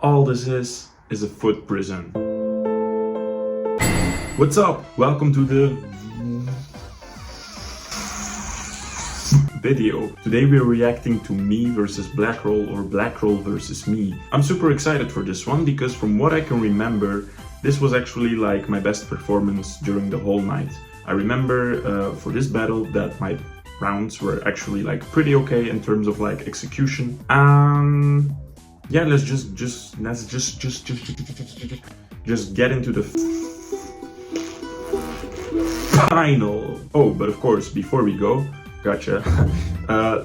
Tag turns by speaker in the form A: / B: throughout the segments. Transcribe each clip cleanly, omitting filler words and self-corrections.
A: All this is a foot prison. What's up? Welcome to the video. Today we're reacting to me versus Blackroll or Blackroll versus me. I'm super excited for this one because from what I can remember, this was actually like my best performance during the whole night. I remember for this battle that my rounds were actually like pretty okay in terms of like execution. Yeah, let's just get into the final. Oh, but of course, before we go, gotcha.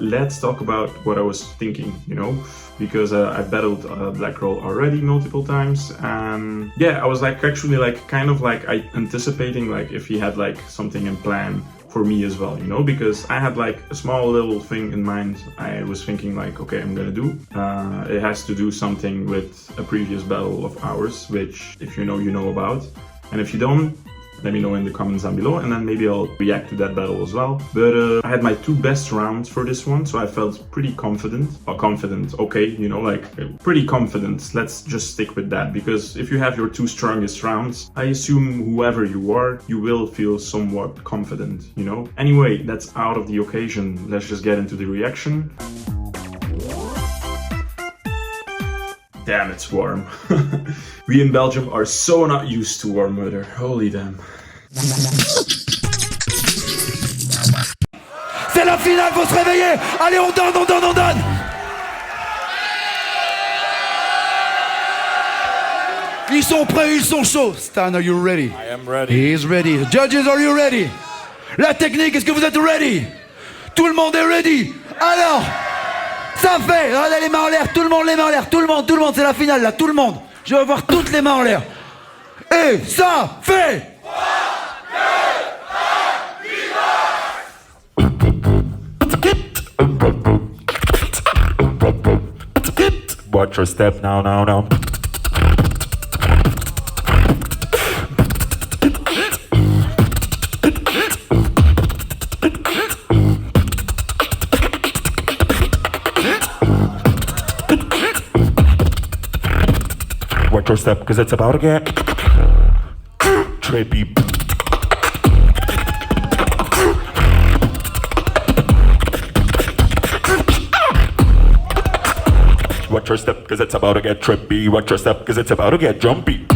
A: Let's talk about what I was thinking, you know, because I battled Blackroll already multiple times, and yeah, I was like actually like kind of like anticipating like if he had like something in plan for me as well, you know, because I had like a small little thing in mind. I was thinking like, okay, I'm gonna do. It has to do something with a previous battle of ours, which if you know, you know about, and if you don't, let me know in the comments down below, and then maybe I'll react to that battle as well. But I had my two best rounds for this one, so I felt pretty confident. Okay, you know, like pretty confident. Let's just stick with that, because if you have your two strongest rounds, I assume whoever you are, you will feel somewhat confident, you know? Anyway, that's out of the occasion. Let's just get into the reaction. Damn, it's warm. We in Belgium are so not used to warm weather. Holy damn.
B: C'est la finale, faut se réveiller. Allez, on donne. Ils sont prêts, ils sont chauds. Stan, are you ready?
C: I am ready.
B: He is ready. The judges, are you ready? La technique, est-ce que vous êtes ready? Tout le monde est ready. Alors, ça fait. Regardez les mains en l'air, tout le monde les mains en l'air, tout le monde, c'est la finale là, tout le monde. Je veux voir toutes les mains en l'air. Et ça fait.
C: Watch your step now. Watch your step, cause it's about to get trippy. Watch your step, cause it's about to get trippy. Watch your step, cause it's about to get jumpy.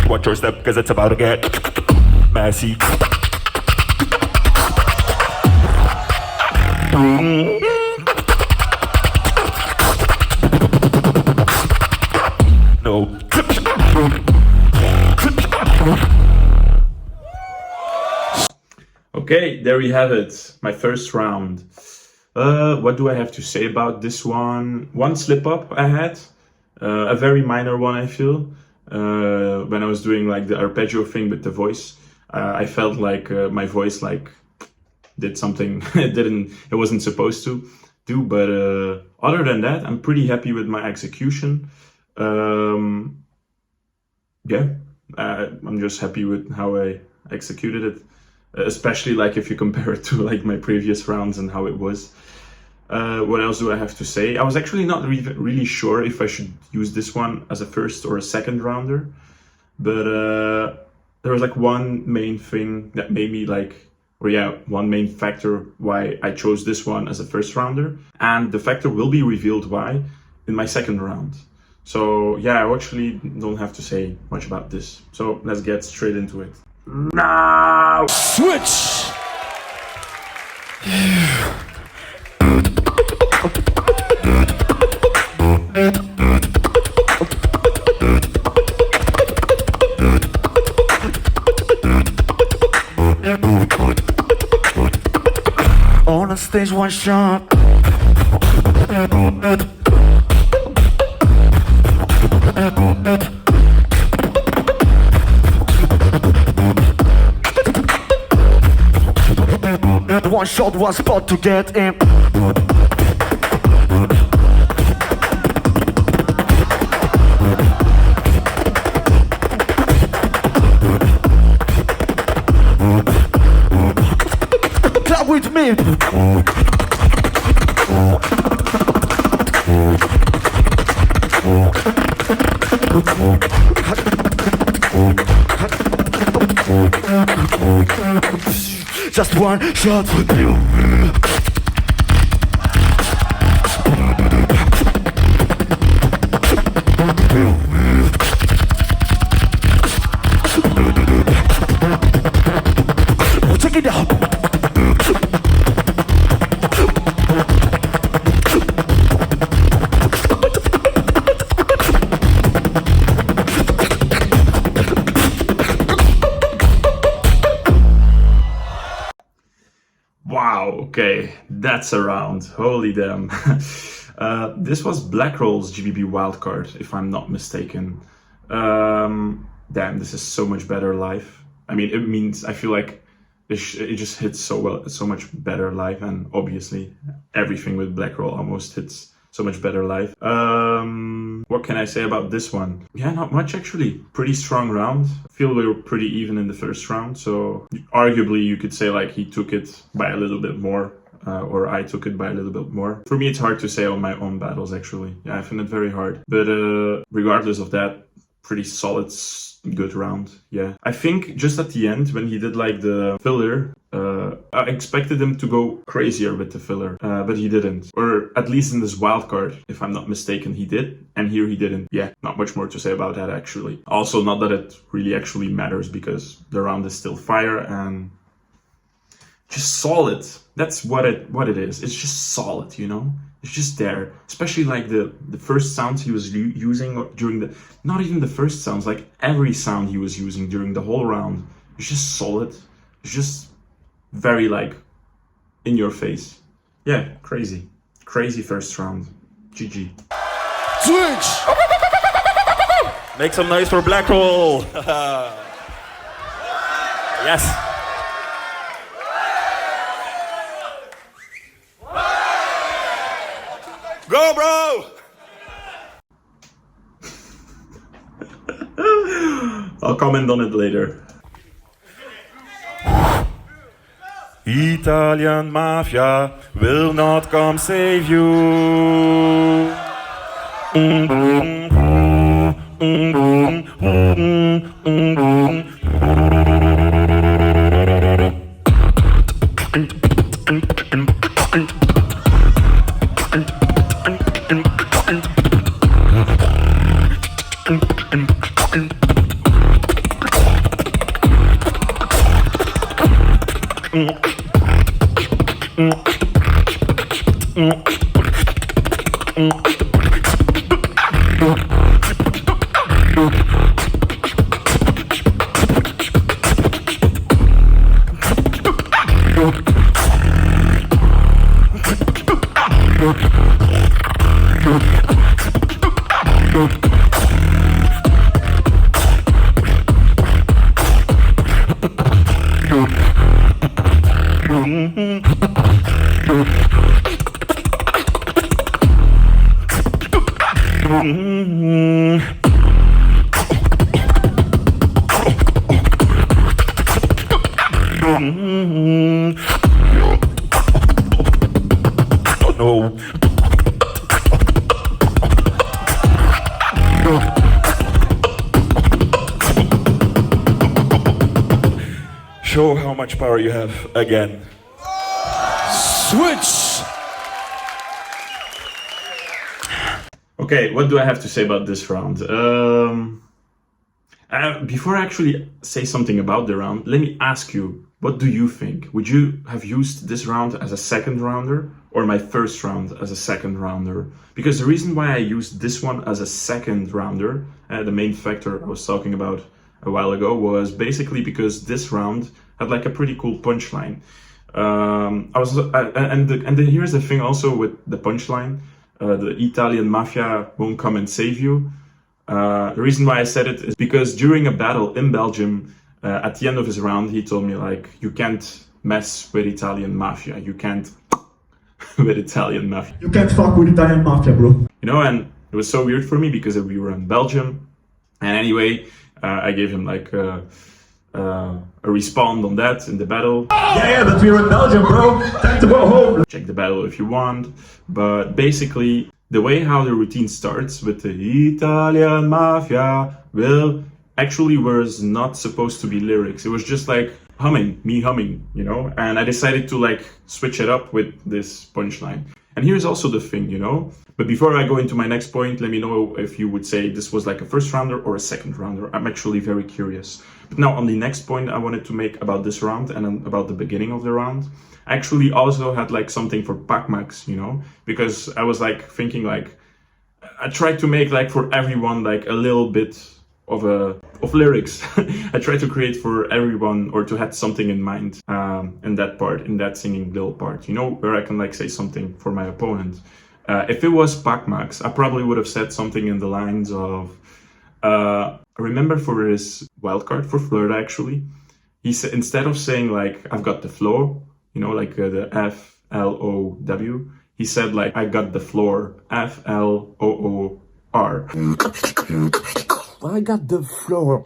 C: Watch your step, cause it's about to get messy. No.
A: Okay, there we have it. My first round. What do I have to say about this one? One slip up I had. A very minor one, I feel. When I was doing like the arpeggio thing with the voice, I felt like my voice like did something it wasn't supposed to do, but other than that, I'm pretty happy with my execution. Yeah, I'm just happy with how I executed it, especially like if you compare it to like my previous rounds and how it was. What else do I have to say? I was actually not really sure if I should use this one as a first or a second rounder, but there was like one main thing that made me like, or yeah, one main factor why I chose this one as a first rounder, and the factor will be revealed why in my second round. So yeah, I actually don't have to say much about this. So let's get straight into it. Now
B: Switch. On the stage, one shot.
D: one shot, one spot to get in. Clap with me. Just one shot with you. Check it out.
A: Wow, okay, that's a round. Holy damn. This was Blackroll's GBB wildcard, if I'm not mistaken. Damn, this is so much better live. I mean, it means I feel like it just hits so well, it's so much better live, and obviously everything with Blackroll almost hits so much better live. What can I say about this one? Yeah, not much actually. Pretty strong round. I feel we were pretty even in the first round, so arguably you could say like he took it by a little bit more, or I took it by a little bit more. For me, it's hard to say on my own battles actually. Yeah, I find it very hard. But regardless of that, pretty solid, good round. Yeah, I think just at the end when he did like the filler, I expected him to go crazier with the filler, but he didn't. Or at least in this wild card, if I'm not mistaken, he did, and here he didn't. Yeah, not much more to say about that actually. Also, not that it really actually matters because the round is still fire and just solid. That's what it is. It's just solid, you know. It's just there, especially like the first sounds he was using during the, not even the first sounds, like every sound he was using during the whole round. It's just solid. It's just very like in your face. Yeah, crazy first round. GG.
B: Switch!
C: Make some noise for Blackroll. Yes. Go, bro!
A: I'll comment on it later.
C: Italian mafia will not come save you. No. Show how much power you have again.
B: Switch!
A: Okay, what do I have to say about this round? Before I actually say something about the round, let me ask you, what do you think? Would you have used this round as a second rounder or my first round as a second rounder? Because the reason why I used this one as a second rounder, the main factor I was talking about a while ago, was basically because this round had like a pretty cool punchline. Here's the thing also with the punchline. The Italian mafia won't come and save you. The reason why I said it is because during a battle in Belgium, at the end of his round, he told me like, you can't mess with Italian mafia. You can't with Italian mafia.
E: You can't fuck with Italian mafia, bro.
A: You know, and it was so weird for me because we were in Belgium. And anyway, I gave him like a respond on that in the battle.
E: Yeah, but we were in Belgium, bro. Time to go home.
A: Check the battle if you want. But basically, the way how the routine starts with the Italian mafia actually was not supposed to be lyrics. It was just like me humming, you know? And I decided to like switch it up with this punchline. And here's also the thing, you know? But before I go into my next point, let me know if you would say this was like a first rounder or a second rounder. I'm actually very curious. But now on the next point I wanted to make about this round and about the beginning of the round, I actually also had like something for Pac-Max, you know? Because I was like thinking like, I tried to make like for everyone like a little bit of lyrics. I tried to create for everyone or to have something in mind in that part, in that singing little part, you know, where I can like say something for my opponent. If it was Pac-Max, I probably would have said something in the lines of, I remember for his wildcard for Florida actually, he said, instead of saying like, I've got the floor, you know, like the F-L-O-W, he said like, I got the floor, F-L-O-O-R.
D: I got the floor.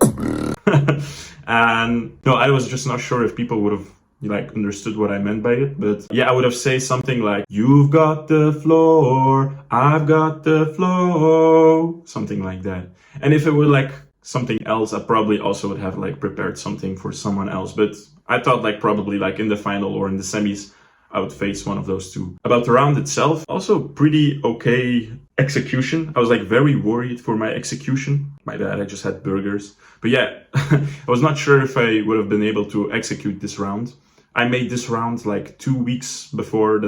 A: And no, I was just not sure if people would have like understood what I meant by it, but yeah, I would have said something like, you've got the floor, I've got the flow, something like that. And if it were like something else, I probably also would have like prepared something for someone else, but I thought like probably like in the final or in the semis, I would face one of those two. About the round itself, also pretty okay execution. I was like very worried for my execution. My bad, I just had burgers. But yeah, I was not sure if I would have been able to execute this round. I made this round like 2 weeks before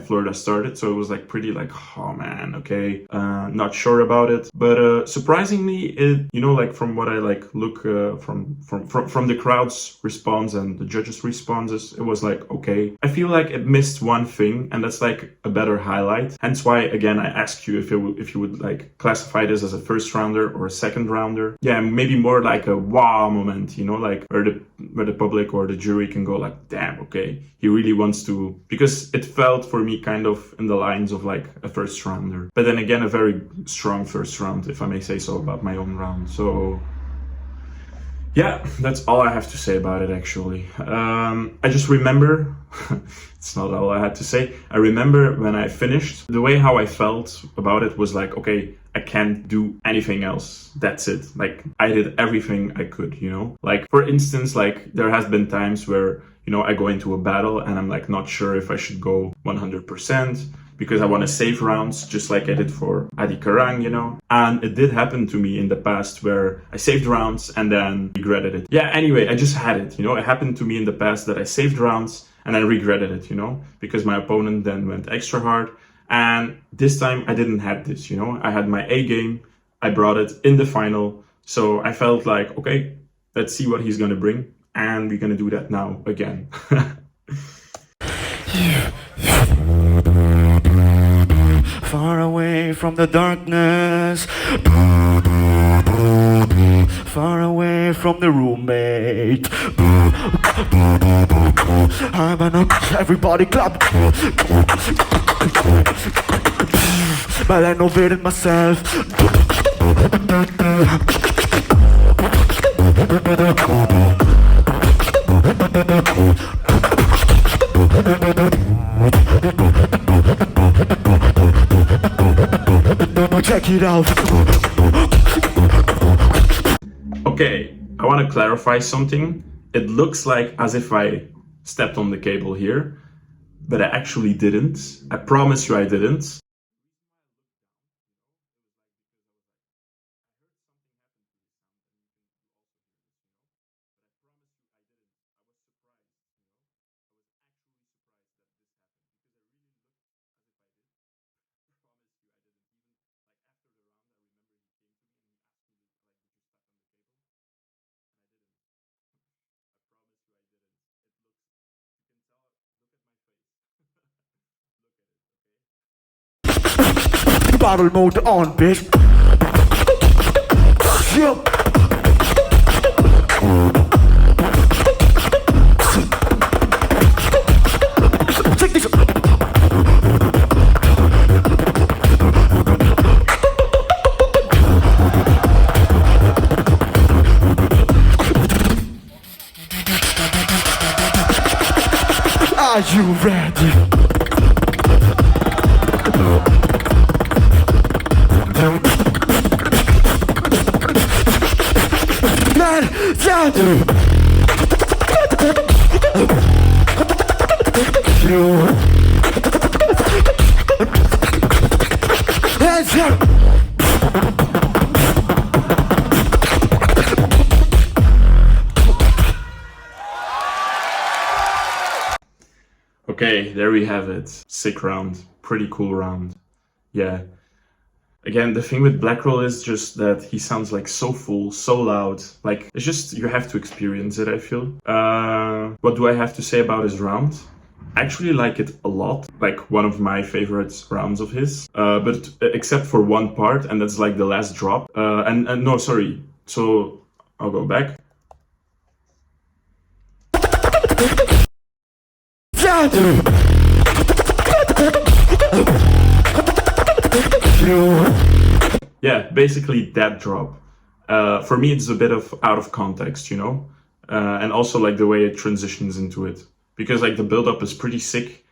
A: Florida started, so it was like pretty like, oh man, okay, not sure about it. But surprisingly, it, you know, like from what I like look from the crowd's response and the judges' responses, it was like okay. I feel like it missed one thing, and that's like a better highlight. Hence why again I ask you if you would like classify this as a first rounder or a second rounder. Yeah, maybe more like a wow moment, you know, like where the public or the jury can go like, damn, okay, he really wants to, because it felt for me kind of in the lines of like a first rounder. But then again, a very strong first round, if I may say so, about my own round. So yeah, that's all I have to say about it actually. I just remember, it's not all I had to say. I remember when I finished, the way how I felt about it was like, okay, I can't do anything else. That's it. Like I did everything I could, you know? Like for instance, like there has been times where, you know, I go into a battle and I'm like not sure if I should go 100% because I want to save rounds just like I did for Adi Karang, you know? And it did happen to me in the past where I saved rounds and then regretted it. Yeah, anyway, I just had it, you know? It happened to me in the past that I saved rounds and I regretted it, you know? Because my opponent then went extra hard. And this time I didn't have this, you know? I had my A game, I brought it in the final. So I felt like, okay, let's see what he's gonna bring. And we're gonna do that now again.
D: Far away from the darkness, far away from the roommate. I'm gonna everybody clap. But I innovated myself. Check it out.
A: Okay, I want to clarify something. It looks like as if I stepped on the cable here, but I actually didn't. I promise you I didn't.
D: Battle mode on, bitch.
B: Are you ready? Man, hands up.
A: Okay, there we have it. Sick round. Pretty cool round. Yeah. Again, the thing with Blackroll is just that he sounds like so full, so loud. Like, it's just, you have to experience it, I feel. What do I have to say about his round? I actually like it a lot. Like, one of my favorite rounds of his. But except for one part, and that's like the last drop. And no, sorry. So, I'll go back. Yeah, basically that drop. For me, it's a bit of out of context, you know? And also like the way it transitions into it. Because like the build-up is pretty sick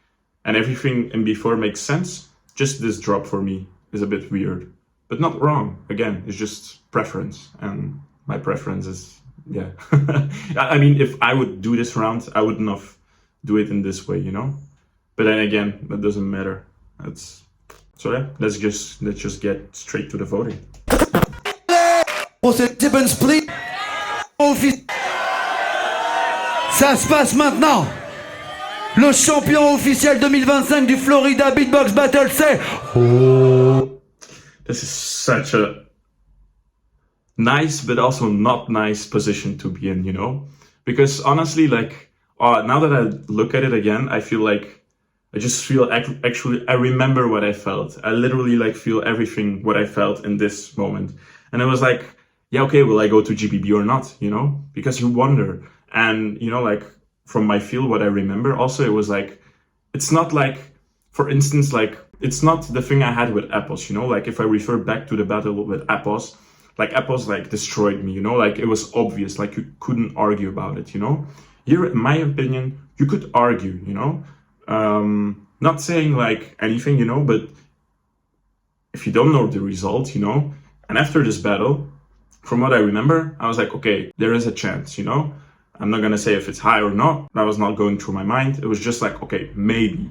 A: and everything in before makes sense. Just this drop for me is a bit weird. But not wrong. Again, it's just preference. And my preference is, yeah. I mean, if I would do this round, I wouldn't have do it in this way, you know? But then again, that doesn't matter. So yeah, let's just get straight to the voting.
B: Pour ce tip and split. Ça se passe maintenant. Le champion officiel 2025 du Florida Beatbox Battle, c'est...
A: This is such a nice but also not nice position to be in, you know? Because honestly, like, now that I look at it again, I feel like I just feel actually I remember what I felt. I literally like feel everything what I felt in this moment. And it was like, yeah, okay, will I go to GBB or not, you know? Because you wonder. And, you know, like from my feel, what I remember also, it was like, it's not like, for instance, like, it's not the thing I had with Apples, you know? Like if I refer back to the battle with Apples like destroyed me, you know? Like it was obvious, like you couldn't argue about it, you know? Here, in my opinion, you could argue, you know? Not saying like anything, you know, but if you don't know the result, you know, and after this battle, from what I remember, I was like, okay, there is a chance, you know, I'm not gonna say if it's high or not. That was not going through my mind. It was just like, okay, maybe.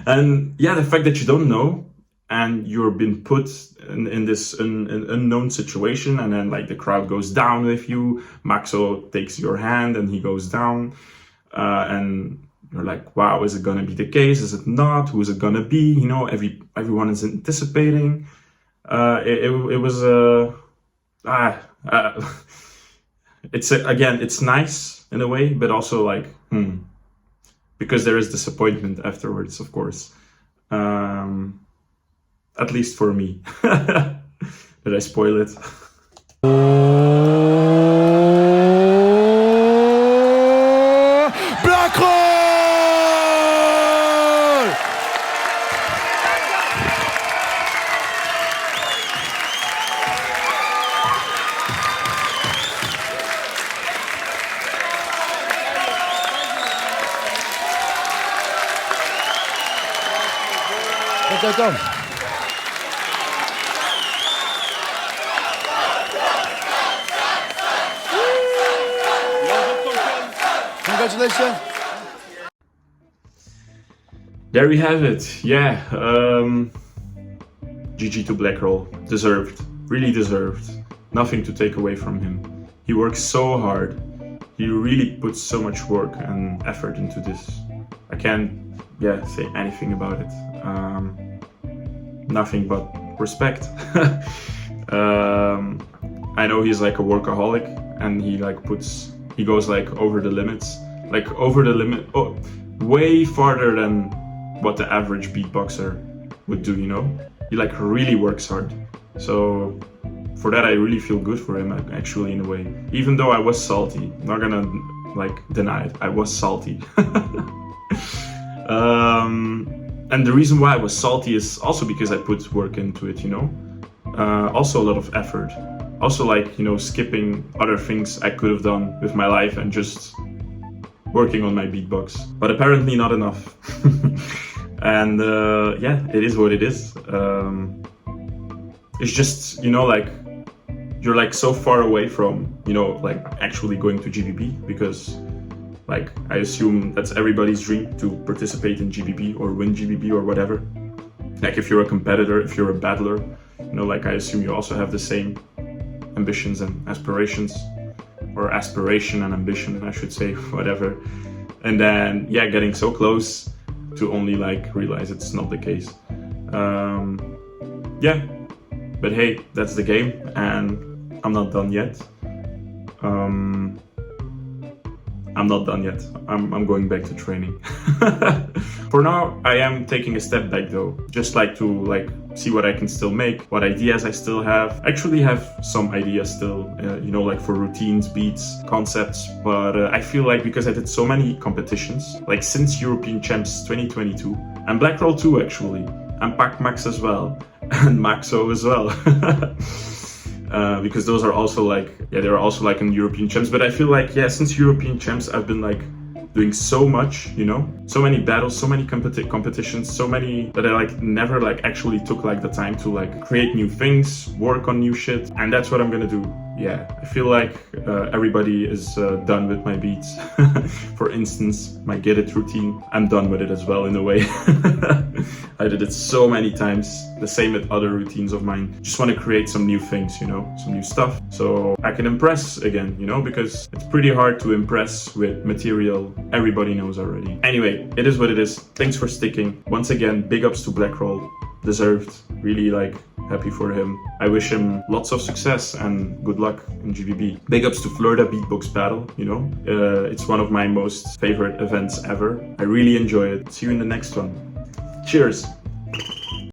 A: And yeah, the fact that you don't know and you're being put in this unknown situation, and then like the crowd goes down with you, Maxo takes your hand and he goes down. And you're like, wow, is it gonna be the case? Is it not? Who is it gonna be? You know, everyone is anticipating. It was again, it's nice in a way, but also like, because there is disappointment afterwards, of course. At least for me. Did I spoil it?
B: Attends. Congratulations.
A: There we have it. Yeah. GG to Blackroll. Deserved. Really deserved. Nothing to take away from him. He works so hard. He really puts so much work and effort into this. I can't, say anything about it. Nothing but respect. I know he's like a workaholic, and he goes like over the limits, way farther than what the average beatboxer would do, you know? He like really works hard. So for that, I really feel good for him, actually, in a way. Even though I was salty, not gonna like deny it, I was salty. And the reason why I was salty is also because I put work into it, you know? Also a lot of effort. Also like, you know, skipping other things I could have done with my life and just working on my beatbox, but apparently not enough. And yeah, it is what it is. It's just, you know, like, you're like so far away from, you know, like actually going to GBB, because like I assume that's everybody's dream to participate in GBB or win GBB or whatever. Like if you're a competitor, if you're a battler, you know, like I assume you also have the same ambitions and aspirations, or aspiration and ambition, I should say, whatever. And then, yeah, getting so close to only like realize it's not the case. Yeah, but hey, that's the game, and I'm not done yet. I'm not done yet. I'm going back to training. For now, I am taking a step back though, just like to see what I can still make, what ideas I still have. I actually have some ideas still, you know, like for routines, beats, concepts, but I feel like because I did so many competitions, like since European Champs 2022, and Blackroll too actually, and Pac Max as well, and Maxo as well. Because those are also like, yeah, they're also like in European Champs, but I feel like, yeah, since European Champs, I've been like doing so much, you know, so many battles, so many competitions, so many that I like never like actually took like the time to like create new things, work on new shit, and that's what I'm gonna do. Yeah, I feel like everybody is done with my beats. For instance, my Get It routine, I'm done with it as well in a way. I did it so many times, the same with other routines of mine. Just want to create some new things, you know, some new stuff, so I can impress again, you know, because it's pretty hard to impress with material everybody knows already. Anyway, it is what it is. Thanks for sticking. Once again, big ups to Blackroll. Deserved. Really like happy for him. I wish him lots of success and good luck in GBB. Big ups to Florida Beatbox Battle, you know. It's one of my most favorite events ever. I really enjoy it. See you in the next one. Cheers.